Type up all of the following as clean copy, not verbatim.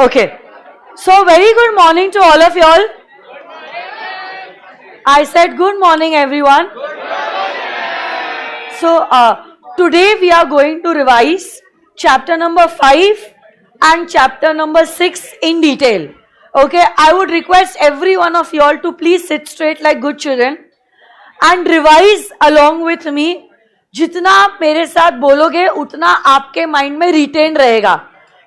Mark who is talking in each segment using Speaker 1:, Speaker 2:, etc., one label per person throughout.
Speaker 1: Okay. So very good morning to all of y'all. I said good morning everyone. So today we are going to revise chapter number 5 and chapter number 6 in detail. Okay, I would request every one of y'all to please sit straight like good children and revise along with me. जितना आप मेरे साथ बोलोगे उतना आपके mind में retain रहेगा.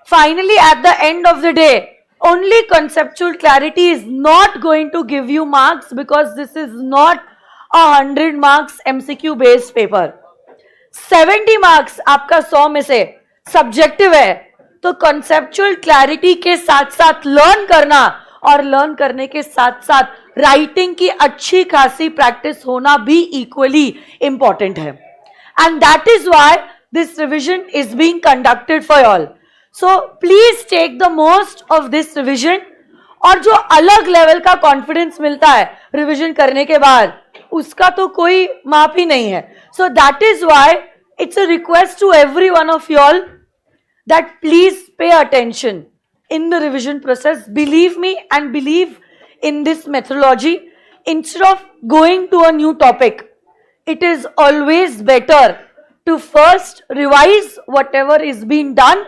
Speaker 1: Finally, at the end of the day, only conceptual clarity is not going to give you marks because this is not a 100 marks MCQ based paper. 70 marks आपका 100 में से सब्जेक्टिव है, तो conceptual clarity के साथ साथ learn करना और लर्न करने के साथ साथ राइटिंग की अच्छी खासी प्रैक्टिस होना भी इक्वली इंपॉर्टेंट है. And that is why this revision is being conducted for all. So please take the most of this revision. और जो अलग लेवल का कॉन्फिडेंस मिलता है रिविजन करने के बाद, उसका तो कोई माप ही नहीं है. So that is why it's a request to every one of y'all that please pay attention in the revision process. Believe me and believe in this methodology. Instead of going to a new topic, it is always better to first revise whatever is being done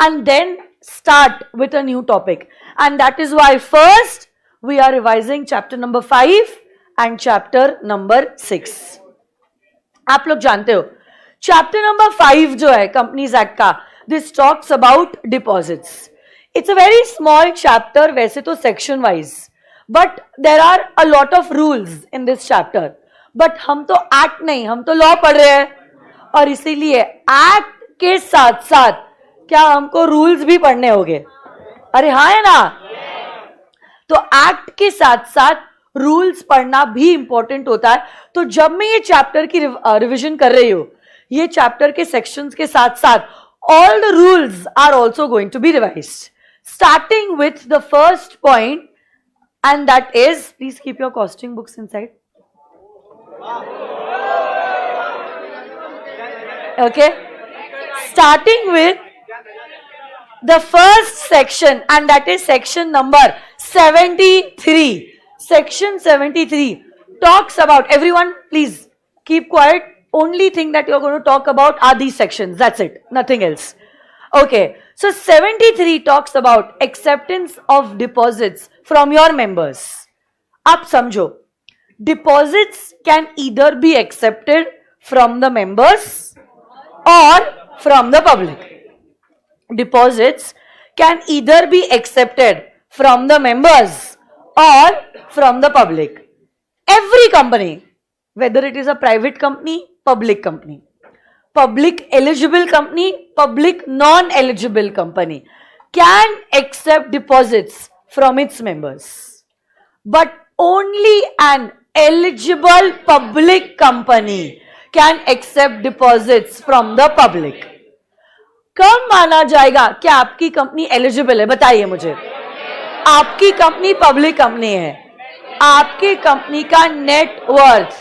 Speaker 1: and then start with a new topic. And that is why first we are revising chapter number 5 and chapter number 6. आप लोग जानते हो chapter number 5 जो है Companies Act का, this talks about deposits. It's a very small chapter वैसे तो section wise, but there are a lot of rules in this chapter. But हम तो act नहीं, हम तो law पढ़ रहे हैं, और इसीलिए act के साथ साथ क्या हमको रूल्स भी पढ़ने होंगे? अरे हाँ है ना? तो एक्ट के साथ साथ रूल्स पढ़ना भी इंपॉर्टेंट होता है. तो जब मैं ये चैप्टर की रिवीजन कर रही हूं, ये चैप्टर के सेक्शंस के साथ साथ all the rules are also going to be revised, starting with the first point, and that is, please keep your costing books inside. Okay, starting with the first section, and that is section number 73. Section 73 talks about, everyone please keep quiet, only thing that you're going to talk about are these sections, that's it, nothing else. Okay, so 73 talks about acceptance of deposits from your members. Aap samjho, deposits can either be accepted from the members or from the public. Deposits can either be accepted from the members or from the public. Every company, whether it is a private company, public company, public eligible company, public non-eligible company, can accept deposits from its members. But only an eligible public company can accept deposits from the public. कब माना जाएगा कि आपकी company eligible है? बताइए मुझे. आपकी company public company है, आपकी कंपनी का नेट वर्थ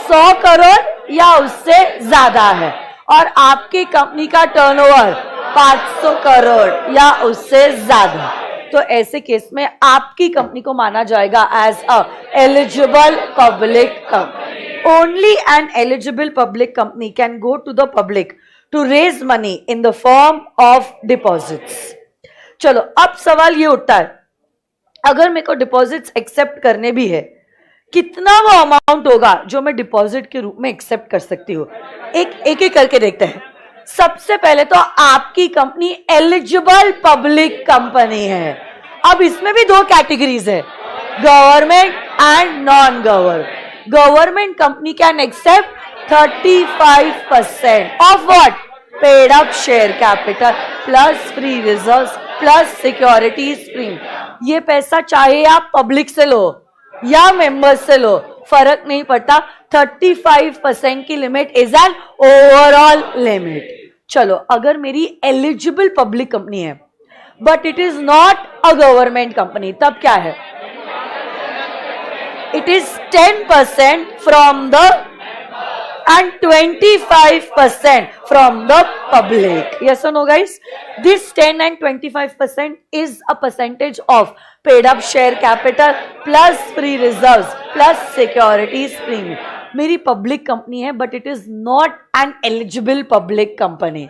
Speaker 1: 100 करोड़ या उससे ज्यादा है, और आपकी कंपनी का टर्नओवर 500 करोड़ या उससे ज्यादा, तो ऐसे केस में आपकी कंपनी को माना जाएगा as a eligible public company. Only an eligible public company can go to the public to raise money in the form of deposits. चलो अब सवाल ये उठता है, अगर मेरे को डिपॉजिट्स एक्सेप्ट करने भी है, कितना वो अमाउंट होगा जो मैं डिपॉजिट के रूप में एक्सेप्ट कर सकती हूँ? एक करके देखते हैं. सबसे पहले तो आपकी कंपनी एलिजिबल पब्लिक कंपनी है. अब इसमें भी दो कैटेगरीज है, government and non government. Government company can accept 35% of what? Paid up share capital plus free reserves plus securities premium. ये पैसा चाहे आप पब्लिक से लो या मेंबर्स से लो, फर्क नहीं पड़ता. 35% की limit is an overall limit. चलो अगर मेरी एलिजिबल पब्लिक कंपनी है but it is not a government company, तब क्या है? It is 10% from the and 25% from the public. Yes or no, guys? This 10 and 25% is a percentage of paid up share capital plus free reserves plus securities premium. मेरी public company है but it is not an eligible public company.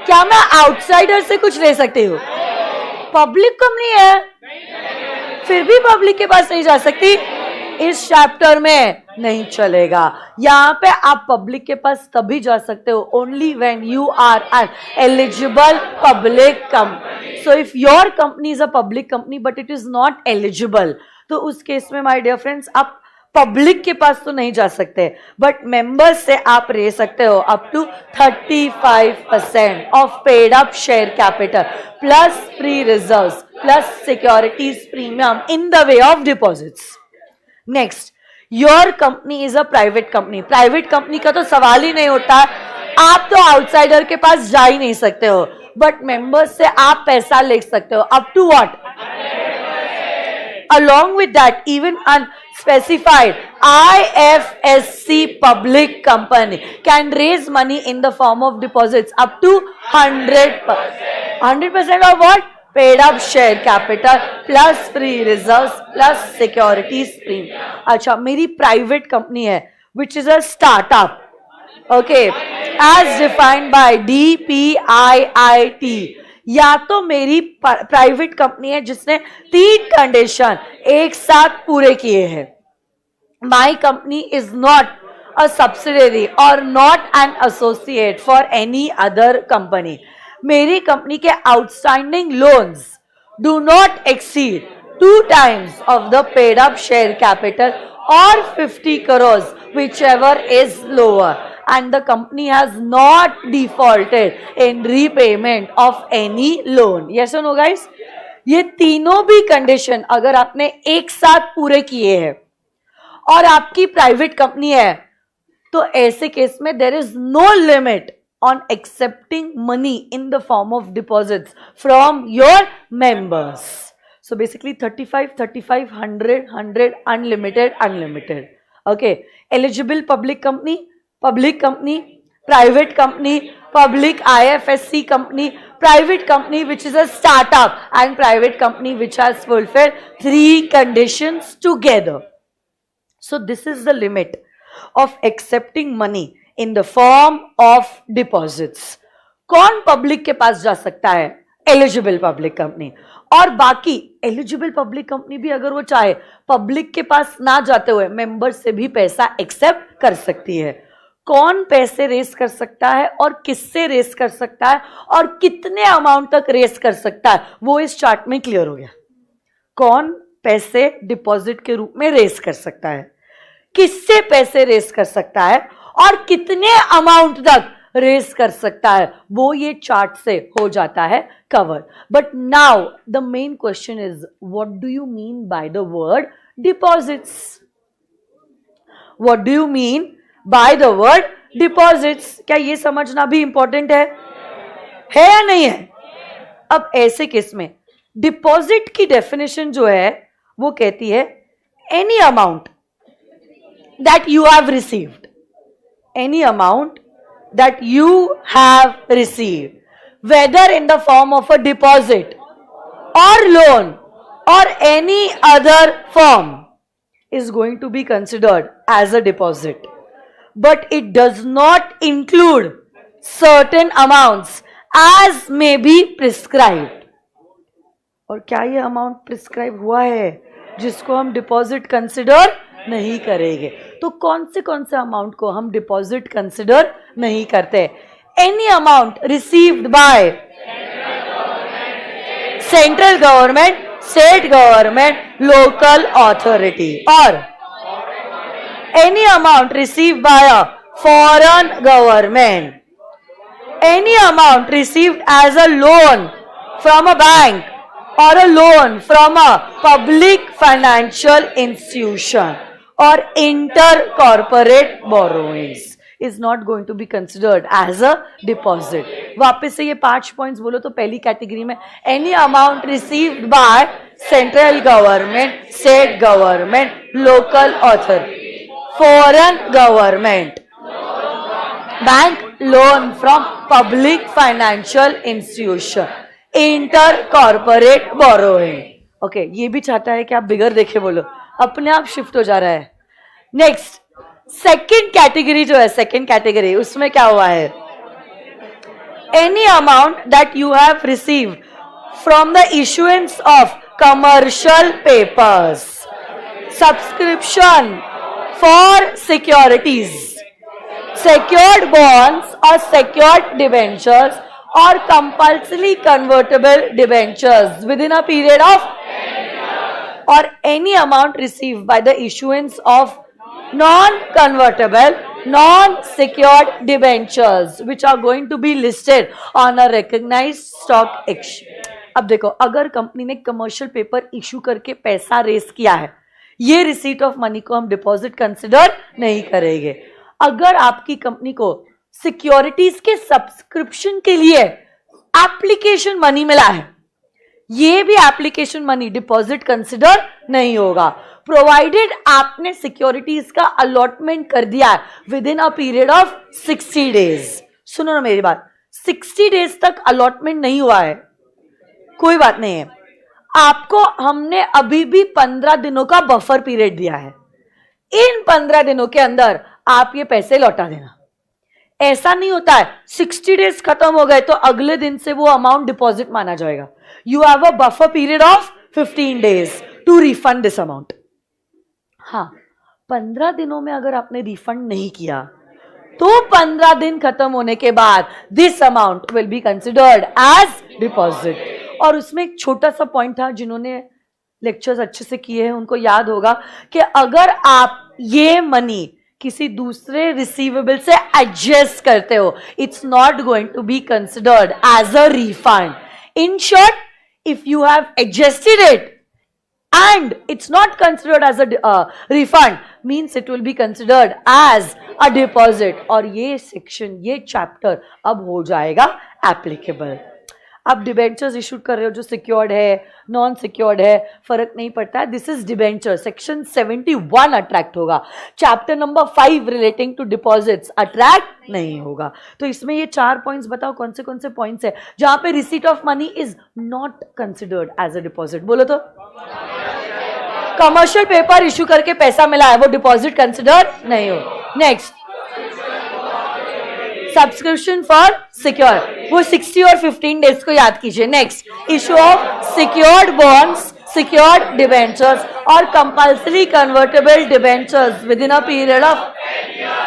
Speaker 1: क्या मैं outsider से कुछ ले सकती हूँ? Public company है फिर भी पब्लिक के पास नहीं जा सकती. इस चैप्टर में नहीं चलेगा. यहाँ पे आप पब्लिक के पास तभी जा सकते हो only when you are an eligible public company. So if your company is a public company but it is not eligible, तो उस केस में माय डियर फ्रेंड्स आप पब्लिक के पास तो नहीं जा सकते, बट मेंबर्स से आप ले सकते हो up to 35% of paid up share capital plus free reserves plus securities premium in the way of deposits. Next, your company is a private company. Private company का तो सवाल ही नहीं उठता. आप तो आउटसाइडर के पास जा ही नहीं सकते हो, बट मेंबर्स से आप पैसा ले सकते हो up to what? Along with that, even unspecified IFSC public company can raise money in the form of deposits up to 100%. 100% of what? Paid up share capital plus free reserves plus securities premium. अच्छा, मेरी private company है which is a startup. Okay, as defined by DPIIT. या तो मेरी private company है जिसने 3 condition एक साथ पूरे किए हैं. My company is not a subsidiary और not an associate for any other company. मेरी कंपनी के outstanding loans do not exceed 2 times of the paid up share capital or 50 crores whichever is lower, and the company has not defaulted in repayment of any loan. Yes or no, guys? ये तीनों भी condition अगर आपने एक साथ पूरे किए हैं और आपकी प्राइवेट कंपनी है, तो ऐसे केस में there is no limit on accepting money in the form of deposits from your members. So basically 35, 35, 100, 100, unlimited, unlimited. Okay. Eligible public company, private company, public IFSC company, private company which is a startup, and private company which has fulfilled 3 conditions together. So this is the limit of accepting money in the form of deposits. कौन public के पास जा सकता है? Eligible public company. और बाकी eligible public company भी अगर वो चाहे पब्लिक के पास ना जाते हुए मेंबर से भी पैसा एक्सेप्ट कर सकती है. कौन पैसे रेस कर सकता है और किससे रेस कर सकता है और कितने अमाउंट तक रेस कर सकता है, वो इस चार्ट में क्लियर हो गया. कौन पैसे डिपॉजिट के रूप में रेस कर सकता है, किससे पैसे रेस कर सकता है और कितने अमाउंट तक रेस कर सकता है, वो ये चार्ट से हो जाता है cover. But now the main question is what do you mean by the word deposits? What do you mean by the word deposits? क्या ये समझना भी इंपॉर्टेंट है या नहीं है? अब ऐसे केस में डिपॉजिट की डेफिनेशन जो है वो कहती है any amount that you have received, any amount that you have received, whether in the form of a deposit or loan or any other form, is going to be considered as a deposit. But it does not include certain amounts as may be prescribed. और क्या ये amount prescribe हुआ है जिसको हम deposit consider नहीं करेंगे? तो कौन से अमाउंट को हम डिपॉजिट कंसिडर नहीं करते? Any amount received by central government, state government, local authority, और any amount received by a foreign government, any amount received as a loan from a bank or a loan from a public financial institution or inter-corporate borrowings is not going to be considered as a deposit. वापस से ये 5 points बोलो तो पहली category में any amount received by central government, state government, local authority, foreign government, bank loan from public financial institution, inter corporate borrowing. Okay, ये भी चाहता है कि आप बिगर देखे बोलो, अपने आप शिफ्ट हो जा रहा है. नेक्स्ट सेकेंड कैटेगरी जो है, सेकेंड कैटेगरी उसमें क्या हुआ है? Any amount that you have received from the issuance of commercial papers, subscription for securities, secured bonds or secured debentures or compulsory convertible debentures within a period of or any amount received by the issuance of non-convertible, non-secured debentures which are going to be listed on a recognized stock exchange. अब देखो, अगर company ने commercial paper issue करके पैसा race किया है, ये receipt of money को हम डिपॉजिट कंसिडर नहीं करेंगे. अगर आपकी कंपनी को सिक्योरिटीज के सब्सक्रिप्शन के लिए एप्लीकेशन मनी मिला है, ये भी एप्लीकेशन मनी डिपॉजिट कंसिडर नहीं होगा, प्रोवाइडेड आपने सिक्योरिटीज का अलॉटमेंट कर दिया है with in a period of 60 days. सुनो ना मेरी बात, 60 डेज तक अलॉटमेंट नहीं हुआ है, कोई बात नहीं है, आपको हमने अभी भी 15 दिनों का बफर पीरियड दिया है. इन 15 दिनों के अंदर आप ये पैसे लौटा देना. ऐसा नहीं होता है 60 डेज खत्म हो गए तो अगले दिन से वो अमाउंट डिपॉजिट माना जाएगा. You have a buffer period of 15 days to refund this amount. हाँ, 15 दिनों में अगर आपने रिफंड नहीं किया तो 15 दिन खत्म होने के बाद this amount will be considered as deposit. और उसमें एक छोटा सा पॉइंट था, जिन्होंने लेक्चर्स अच्छे से किए हैं उनको याद होगा कि अगर आप ये मनी किसी दूसरे रिसीवेबल से एडजस्ट करते हो, it's not going to be considered as a refund. In short, if you have adjusted it and it's not considered as a refund, means it will be considered as a deposit. और ये section, ये chapter अब हो जाएगा applicable. आप debentures issue कर रहे हो जो सिक्योर्ड है, नॉन सिक्योर्ड है, फर्क नहीं पड़ता है. This is debenture. Section 71 attract होगा. Chapter number 5 relating to deposits attract नहीं होगा. तो इसमें ये 4 पॉइंट्स बताओ कौन से पॉइंट्स है जहां पे receipt of money is not considered as a deposit. बोलो तो. कमर्शियल पेपर इशू करके पैसा मिला है, वो डिपॉजिट कंसिडर नहीं हो. नेक्स्ट, सब्सक्रिप्शन फॉर सिक्योर, वो 60 और 15 डेज को याद कीजिए. Next, issue of secured bonds, secured debentures और compulsory convertible debentures within a period of,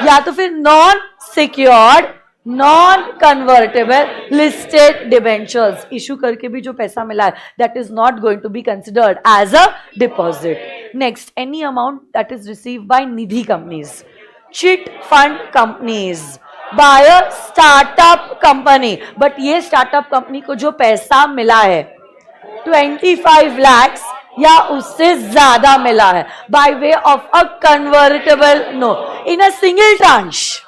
Speaker 1: या तो फिर non secured, non convertible listed debentures issue करके भी जो पैसा मिला है, that is not going to be considered as a deposit. Next, any amount that is received by Nidhi companies, chit fund companies, by a startup company. But ये startup company को जो पैसा मिला है 25 lakhs या उससे ज्यादा मिला है by way of a convertible note in a single tranche,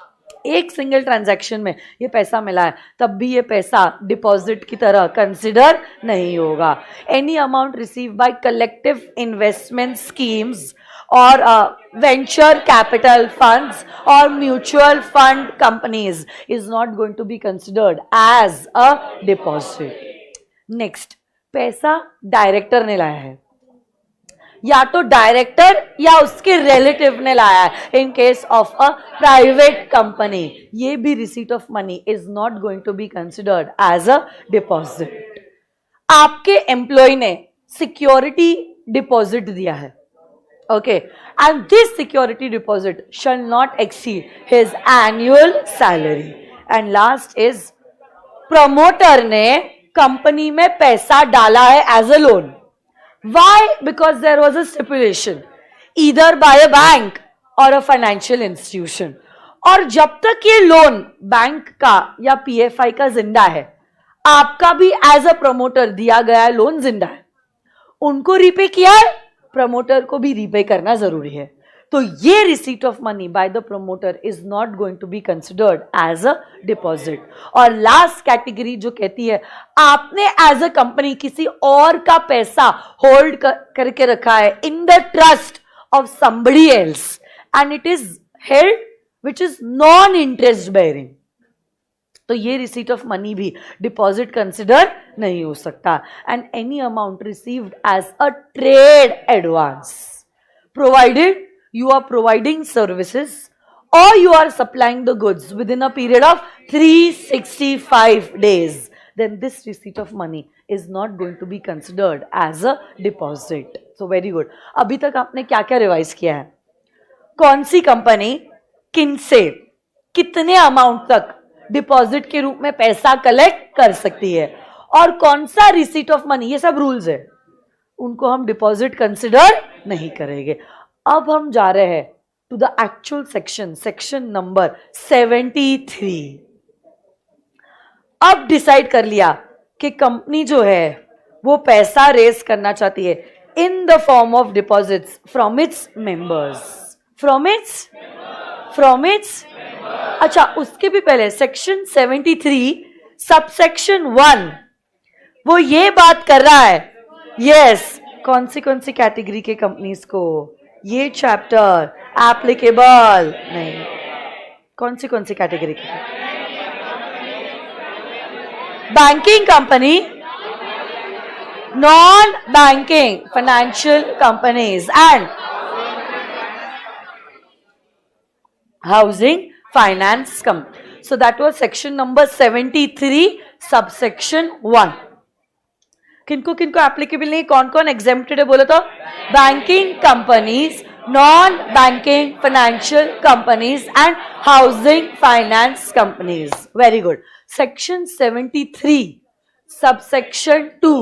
Speaker 1: एक सिंगल ट्रांजैक्शन में ये पैसा मिला है, तब भी ये पैसा डिपॉजिट की तरह कंसिडर नहीं होगा. Any amount receive by collective investment schemes or venture capital funds or mutual fund companies is not going to be considered as a deposit. Next, पैसा डायरेक्टर ने लाया है, या तो डायरेक्टर या उसके रिलेटिव ने लाया है. In case of a private company, ये भी receipt of money is not going to be considered as a deposit. आपके एम्प्लॉय ने सिक्योरिटी डिपॉजिट दिया है, okay, and this security deposit shall not exceed his annual salary. And last is promoter ने company में पैसा डाला है as a loan. Why? Because there was a stipulation either by a bank or a financial institution. और जब तक ये loan bank का या PFI का जिंदा है, आपका भी एज अ प्रमोटर दिया गया लोन जिंदा है. उनको रीपे किया है, प्रमोटर को भी रीपे करना जरूरी है. तो ये receipt of money by the promoter is not going to be considered as a deposit. और लास्ट कैटेगरी जो कहती है आपने एज अ कंपनी किसी और का पैसा होल्ड करके रखा है in the trust of somebody else and it is held which is non interest bearing, तो ये रिसीट ऑफ मनी भी डिपॉजिट कंसिडर नहीं हो सकता. And any amount received as a trade advance, provided you are providing services or you are supplying the goods within a period of 365 days, then this receipt of money is not going to be considered as a deposit. So very good. अभी तक आपने क्या क्या revise किया है? कौन सी company किनसे कितने अमाउंट तक डिपॉजिट के रूप में पैसा कलेक्ट कर सकती है, और कौन सा रिसीट ऑफ मनी, ये सब रूल्स है, उनको हम डिपॉजिट कंसिडर नहीं करेंगे. अब हम जा रहे हैं to the actual section, section number 73. अब डिसाइड कर लिया कि कंपनी जो है वो पैसा रेज करना चाहती है in the form of deposits from its members, from its. अच्छा, उसके भी पहले सेक्शन 73 सबसेक्शन 1 वो ये बात कर रहा है, यस, कौन सी कैटेगरी के कंपनीज को ये चैप्टर एप्लीकेबल नहीं. कौन सी कैटेगरी की? Banking company, non banking financial companies and housing finance company. So that was section number 73 subsection 1. किनको एप्लीकेबल नहीं, कौन एग्जेम्प्टेड है बोलो तो? Banking companies, non banking financial companies and housing finance companies. Very good. Section 73 subsection 2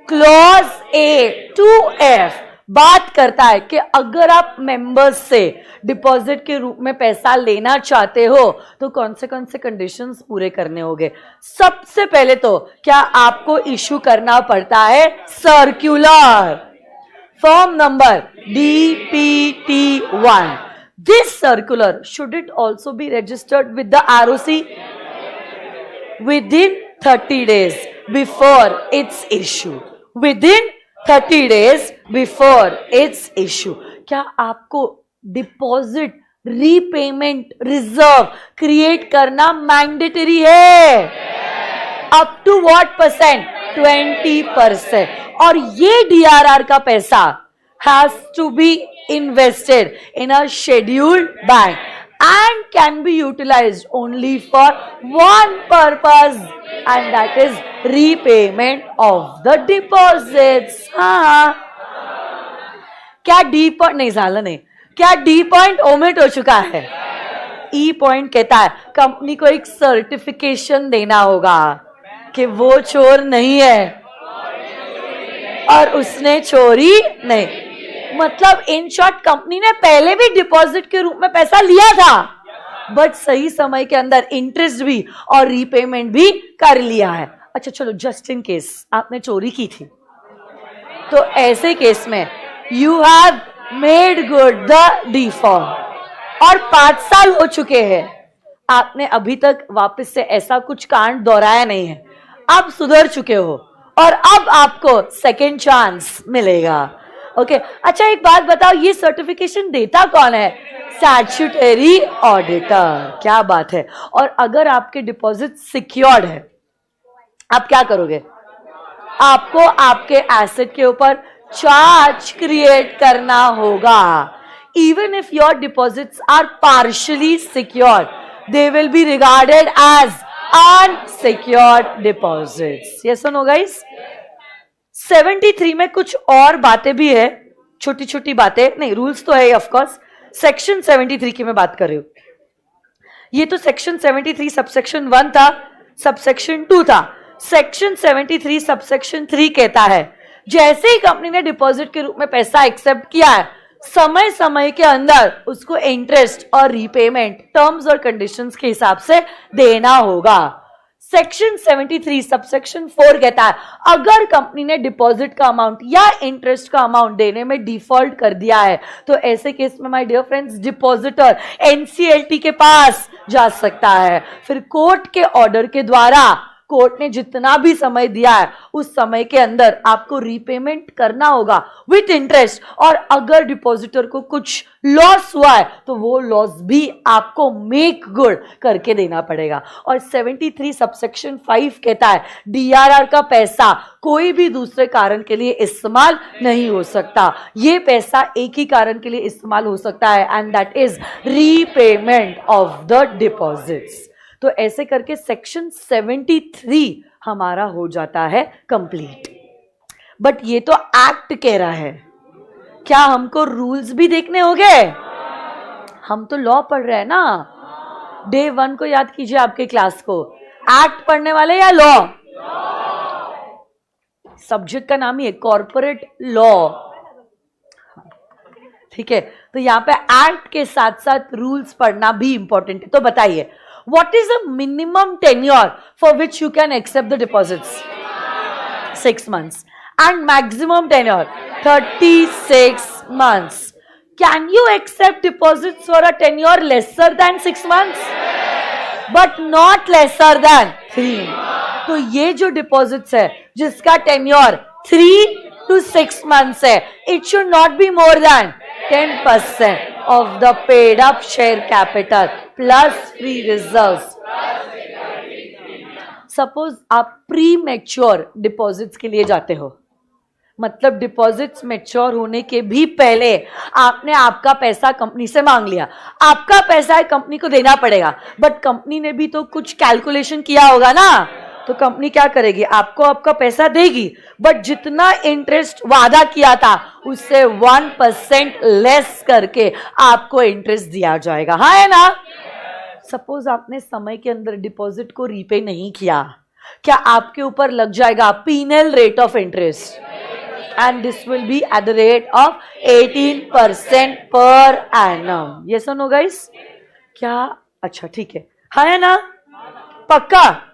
Speaker 1: clause A to F बात करता है कि अगर आप मेंबर्स से डिपॉजिट के रूप में पैसा लेना चाहते हो तो कौन से कंडीशंस पूरे करने होंगे. सबसे पहले तो क्या आपको इशू करना पड़ता है circular form number DPT1. This circular should it also be registered with the ROC within 30 days before its issue. Within 30 days before its issue. क्या आपको डिपॉजिट रीपेमेंट रिजर्व क्रिएट करना मैंडेटरी है? Up to what percent? 20%. और ये DRR का पैसा has to be invested in a scheduled bank and can be utilized only for one purpose, and that is repayment of the deposits. हाँ, क्या D point नहीं झाला नहीं, क्या D पॉइंट ओमिट हो चुका है? E पॉइंट कहता है कंपनी को एक सर्टिफिकेशन देना होगा कि वो चोर नहीं है और उसने चोरी नहीं. मतलब इन शॉर्ट कंपनी ने पहले भी डिपॉजिट के रूप में पैसा लिया था, बट सही समय के अंदर इंटरेस्ट भी और रीपेमेंट भी कर लिया है. अच्छा चलो, जस्ट इन केस आपने चोरी की थी तो ऐसे केस में you have made good the default और 5 साल हो चुके हैं, आपने अभी तक वापस से ऐसा कुछ कांड दोहराया नहीं है, आप सुधर चुके हो और अब आपको सेकेंड चांस मिलेगा. ओके अच्छा, एक बात बताओ, ये सर्टिफिकेशन देता कौन है? Statutory auditor. क्या बात है. और अगर आपके डिपॉजिट सिक्योर्ड है, आप क्या करोगे? आपको आपके एसेट के ऊपर चार्ज क्रिएट करना होगा. Even if your deposits are partially secured, they will be regarded as unsecured deposits. Yes और नो गाइस? 73 में कुछ और बातें भी है, छोटी छोटी बातें, नहीं रूल्स तो है ऑफ कोर्स. सेक्शन 73 की मैं बात कर रही हूं. ये तो सेक्शन 73 सबसेक्शन 1 था, सबसेक्शन 2 था. सेक्शन 73 सबसेक्शन 3 कहता है जैसे ही कंपनी ने डिपॉजिट के रूप में पैसा एक्सेप्ट किया है, समय समय के अंदर उसको इंटरेस्ट और रीपेमेंट टर्म्स और कंडीशंस के हिसाब से देना होगा. सेक्शन 73 सबसेक्शन 4 कहता है अगर कंपनी ने डिपॉजिट का अमाउंट या इंटरेस्ट का अमाउंट देने में डिफॉल्ट कर दिया है तो ऐसे केस में my dear friends depositor NCLT के पास जा सकता है. फिर कोर्ट के ऑर्डर के द्वारा कोर्ट ने जितना भी समय दिया है उस समय के अंदर आपको रीपेमेंट करना होगा विथ इंटरेस्ट, और अगर डिपॉजिटर को कुछ लॉस हुआ है तो वो लॉस भी आपको मेक गुड करके देना पड़ेगा। और 73 सबसेक्शन 5 कहता है डीआरआर का पैसा कोई भी दूसरे कारण के लिए इस्तेमाल नहीं हो सकता, ये पैसा एक ही कारण के लिए इस्तेमाल हो सकता है, and that is repayment of the deposits. तो ऐसे करके सेक्शन 73 हमारा हो जाता है कंप्लीट। बट ये तो एक्ट कह रहा है, क्या हमको रूल्स भी देखने होंगे? हम तो लॉ पढ़ रहे हैं ना। डे 1 को याद कीजिए आपके क्लास को, एक्ट पढ़ने वाले या लॉ? सब्जेक्ट का नाम ही है कॉर्पोरेट लॉ, ठीक है। तो यहां पे एक्ट के साथ साथ रूल्स पढ़ना भी इंपॉर्टेंट है। तो बताइए, what is the minimum tenure for which you can accept the deposits? 6 months. And maximum tenure 36 months. Can you accept deposits for a tenure lesser than 6 months? But not lesser than 3. तो ये जो deposits है जिसका tenure 3 to 6 months है, it should not be more than 10% of the paid up share capital plus free reserves. Suppose आप pre mature deposits के लिए जाते हो, मतलब डिपॉजिट्स मैच्योर होने के भी पहले आपने आपका पैसा कंपनी से मांग लिया, आपका पैसा है कंपनी को देना पड़ेगा, बट कंपनी ने भी तो कुछ कैलकुलेशन किया होगा ना, तो कंपनी क्या करेगी, आपको आपका पैसा देगी, बट जितना इंटरेस्ट वादा किया था उससे 1% लेस करके आपको इंटरेस्ट दिया जाएगा, हाँ है ना। सपोज आपने समय के अंदर डिपॉजिट को रीपे नहीं किया, क्या आपके ऊपर लग जाएगा penal rate of interest, and this will be at the rate of 18% per annum. Yes और नो गाइस? क्या? अच्छा ठीक है, हाँ है ना, पक्का।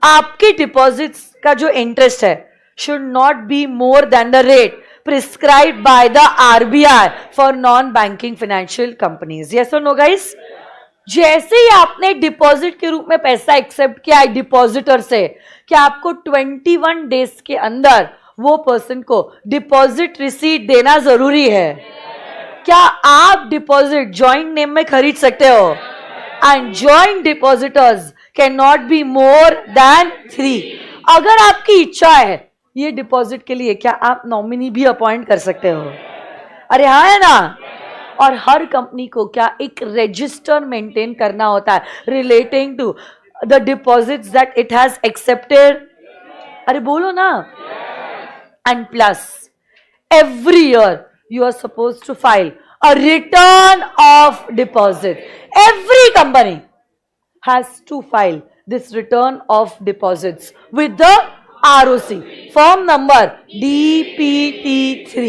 Speaker 1: आपके डिपॉजिट्स का जो इंटरेस्ट है should not be more than the rate prescribed by the RBI for non banking financial companies. Yes और नो गाइस? जैसे ही आपने डिपॉजिट के रूप में पैसा एक्सेप्ट किया है डिपॉजिटर से, क्या आपको 21 डेज के अंदर वो पर्सन को डिपॉजिट रिसीट देना जरूरी है? क्या आप डिपॉजिट जॉइंट नेम में खरीद सकते हो? And joint depositors can not be more than 3। अगर आपकी इच्छा है ये डिपॉजिट के लिए, क्या आप नॉमिनी भी अपॉइंट कर सकते हो? अरे हाँ है ना। और हर कंपनी को क्या एक रजिस्टर मेंटेन करना होता है relating to the deposits that it has accepted. अरे बोलो ना। And plus every year you are suppose to file a return of deposit. Every company has to file this return of deposits with the ROC, form number DPT3,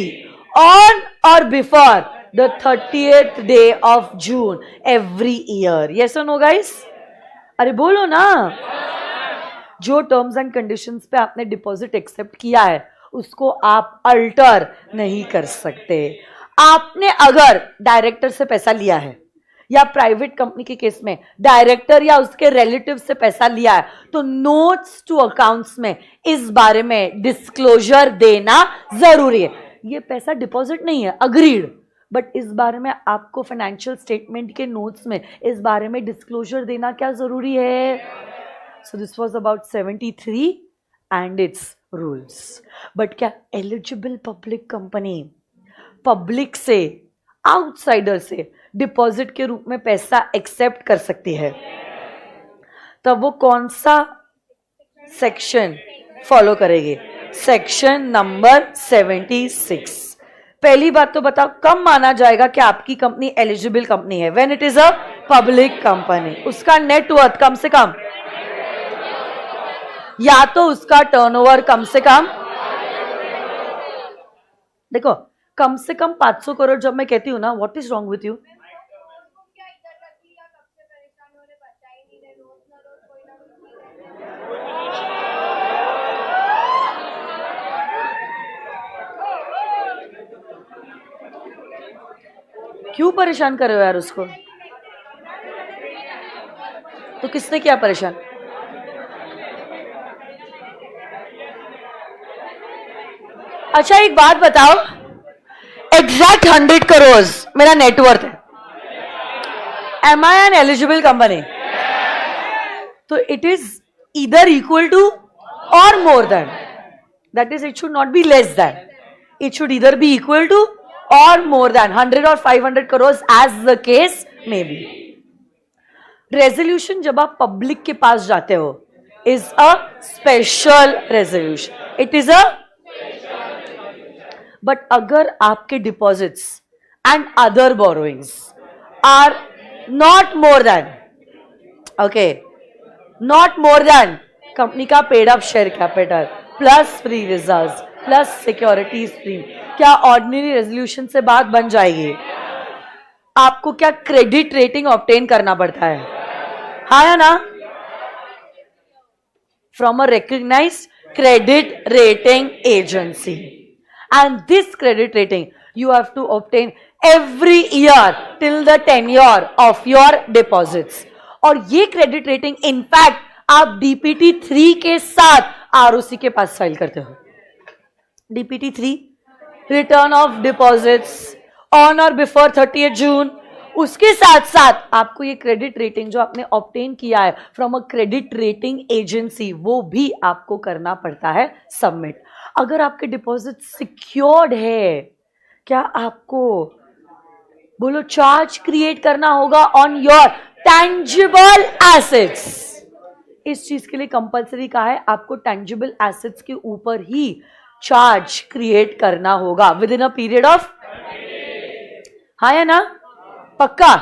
Speaker 1: on or before the 30th day of June every year. Yes or no guys? अरे बोलो ना। जो terms and conditions पे आपने deposit accept किया है उसको आप अल्टर नहीं कर सकते। आपने अगर डायरेक्टर से पैसा लिया है या प्राइवेट कंपनी के केस में डायरेक्टर या उसके रिलेटिव से पैसा लिया है, तो नोट्स टू अकाउंट्स में इस बारे में डिस्क्लोजर देना जरूरी है। ये पैसा डिपॉजिट नहीं है, अग्रीड, बट इस बारे में आपको फाइनेंशियल स्टेटमेंट के नोट्स में इस बारे में डिस्क्लोजर देना क्या जरूरी है। So this was about 73 and it's rules. But क्या एलिजिबल पब्लिक कंपनी पब्लिक से, आउटसाइडर से डिपॉजिट के रूप में पैसा एक्सेप्ट कर सकती है? तब वो कौन सा सेक्शन फॉलो करेगी? Section number 76। पहली बात तो बताओ, कब माना जाएगा कि आपकी कंपनी एलिजिबल कंपनी है? When it is a public company. उसका नेटवर्थ कम से कम, या तो उसका टर्नओवर कम से कम, देखो कम से कम 500 करोड़ जब मैं कहती हूं ना, what is wrong with you? क्यों परेशान कर रहे हो यार उसको? तो किसने किया परेशान? अच्छा एक बात बताओ, एग्जैक्ट 100 करोड़ मेरा नेटवर्थ है, am I an eligible company? तो it is either equal to और more than, that is it should not be less than, it should either be equal to और मोर देन 100 और 500 crore as the case may be. Resolution जब आप public के पास जाते हो is a special resolution, it is a, but अगर आपके deposits and other borrowings are not more then, okay, not more than company का paid up share capital plus free reserves plus securities free, क्या ordinary resolution से बात बन जाएगी? आपको क्या क्रेडिट रेटिंग ऑब्टेन करना पड़ता है, हाँ या ना? From a recognised credit rating agency, and this credit rating you have to obtain every year till the tenure of your deposits. और ये क्रेडिट रेटिंग इनफैक्ट आप डीपीटी 3 के साथ आरओसी के पास फाइल करते हो. DPT 3 return of deposits on और before 30 जून, उसके साथ साथ आपको ये क्रेडिट रेटिंग जो आपने ऑब्टेन किया है from a credit rating agency वो भी आपको करना पड़ता है सबमिट. अगर आपके डिपॉजिट सिक्योर्ड है, क्या आपको बोलो चार्ज क्रिएट करना होगा ऑन योर टैंजिबल एसेट्स? इस चीज के लिए कंपलसरी कहा है आपको टैंजिबल एसेट्स के ऊपर ही चार्ज क्रिएट करना होगा within a period of, हाँ या ना? पक्का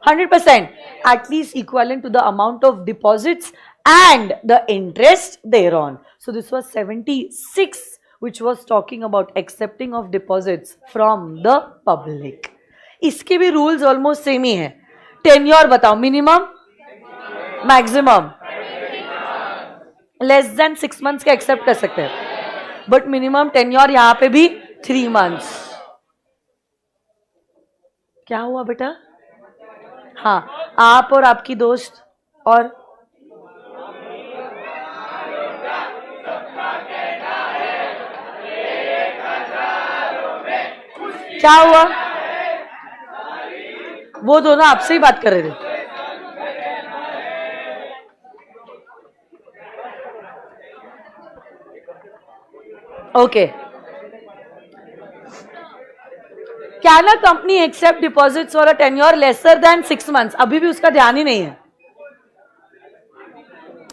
Speaker 1: 100%, at least equivalent to the amount of deposits and the interest thereon. So this was 76, which was talking about accepting of deposits from the public. इसके भी rules almost same ही है. Tenure बताओ, minimum, maximum, less than 6 months का accept कर सकते हैं, but minimum tenure यहां पे भी 3 मंथ्स. क्या हुआ बेटा? हाँ, आप और आपकी दोस्त और क्या हुआ? वो दोनों आपसे ही बात कर रहे थे. Okay, can a company accept deposits for a tenure lesser than 6 months? अभी भी उसका ध्यान ही नहीं है.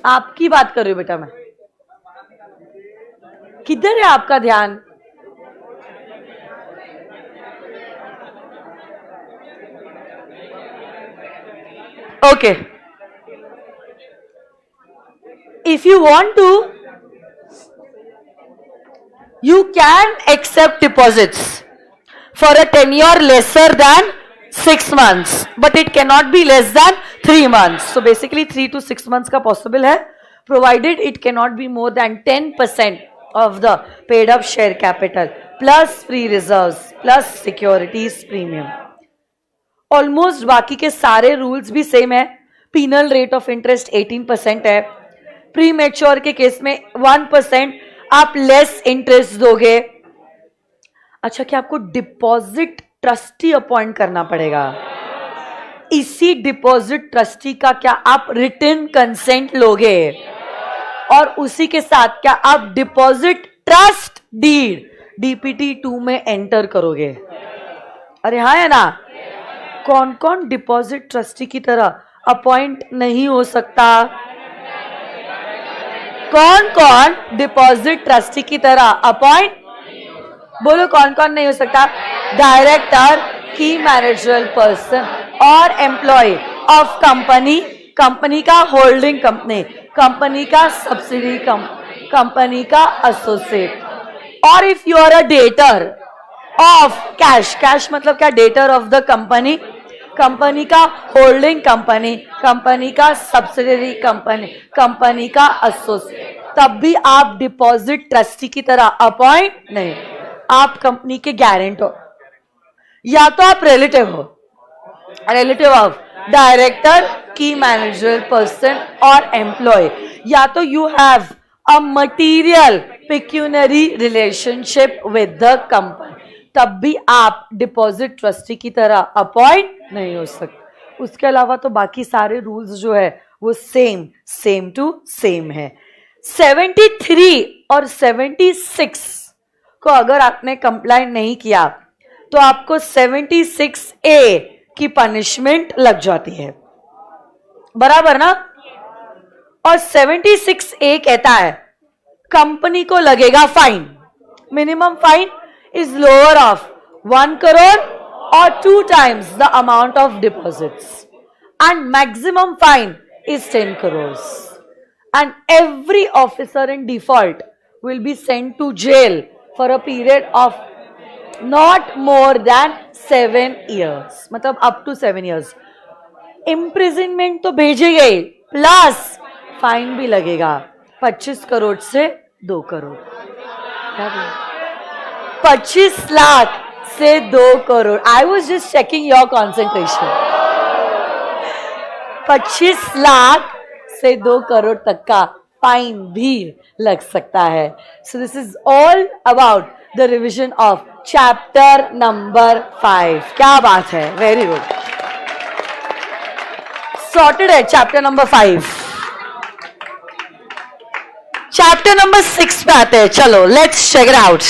Speaker 1: आपकी बात कर रही हूं बेटा मैं. किधर है आपका ध्यान? Okay, if you want to, you can accept deposits for a tenure lesser than 6 months, but it cannot be less than 3 months. So basically 3 to 6 months का possible है, provided it cannot be more than 10% of the paid up share capital plus free reserves plus securities premium. Almost बाकी के सारे rules भी same है. Penal rate of interest 18% है. Pre mature के case में 1% आप लेस इंटरेस्ट दोगे. अच्छा, क्या आपको डिपॉजिट ट्रस्टी अपॉइंट करना पड़ेगा? इसी डिपॉजिट ट्रस्टी का क्या आप रिटन कंसेंट लोगे? और उसी के साथ क्या आप डिपॉजिट ट्रस्ट डीड डीपीटी 2 में एंटर करोगे? अरे हाँ है ना? कौन कौन डिपॉजिट ट्रस्टी की तरह अपॉइंट नहीं हो सकता? कौन कौन डिपॉजिट ट्रस्टी की तरह अपॉइंट, बोलो कौन कौन नहीं हो सकता? डायरेक्टर, की मैनेजरल पर्सन और एम्प्लॉय ऑफ कंपनी, कंपनी का होल्डिंग कंपनी, कंपनी का सब्सिडी कंपनी का एसोसिएट. और if you are a debtor of cash, cash मतलब क्या? Debtor of the company, company का होल्डिंग कंपनी, कंपनी का सब्सिडरी कंपनी, कंपनी का एसोसिएट, तब भी आप डिपॉजिट ट्रस्टी की तरह अपॉइंट नहीं. आप कंपनी के गारंटर, या तो आप रिलेटिव हो, रिलेटिव ऑफ डायरेक्टर, की मैनेजर पर्सन और एम्प्लॉय, या तो you have a material pecuniary relationship with the company, तब भी आप डिपॉजिट ट्रस्टी की तरह अपॉइंट नहीं हो सकते। उसके अलावा तो बाकी सारे रूल्स जो है वो सेम टू सेम है। 73 और 76 को अगर आपने कंप्लाई नहीं किया तो आपको 76A की पनिशमेंट लग जाती है, बराबर ना। और 76A कहता है कंपनी को लगेगा fine, minimum fine is lower of 1 crore or 2 times the amount of deposits, and maximum fine is 10 crores, and every officer in default will be sent to jail for a period of not more than 7 years, मतलब up to 7 years। imprisonment तो भेजेगा ही, plus fine भी लगेगा 25 करोड़ से 2 करोड़, 25 लाख से 2 crore. I was just checking your concentration. 25 lakh से 2 करोड़ तक का फाइन भी लग सकता है। So this is all about the revision of chapter number 5। क्या बात है, वेरी गुड, सॉर्टेड है चैप्टर नंबर 5। चैप्टर नंबर 6 पे आते हैं, चलो लेट्स चेक इट आउट।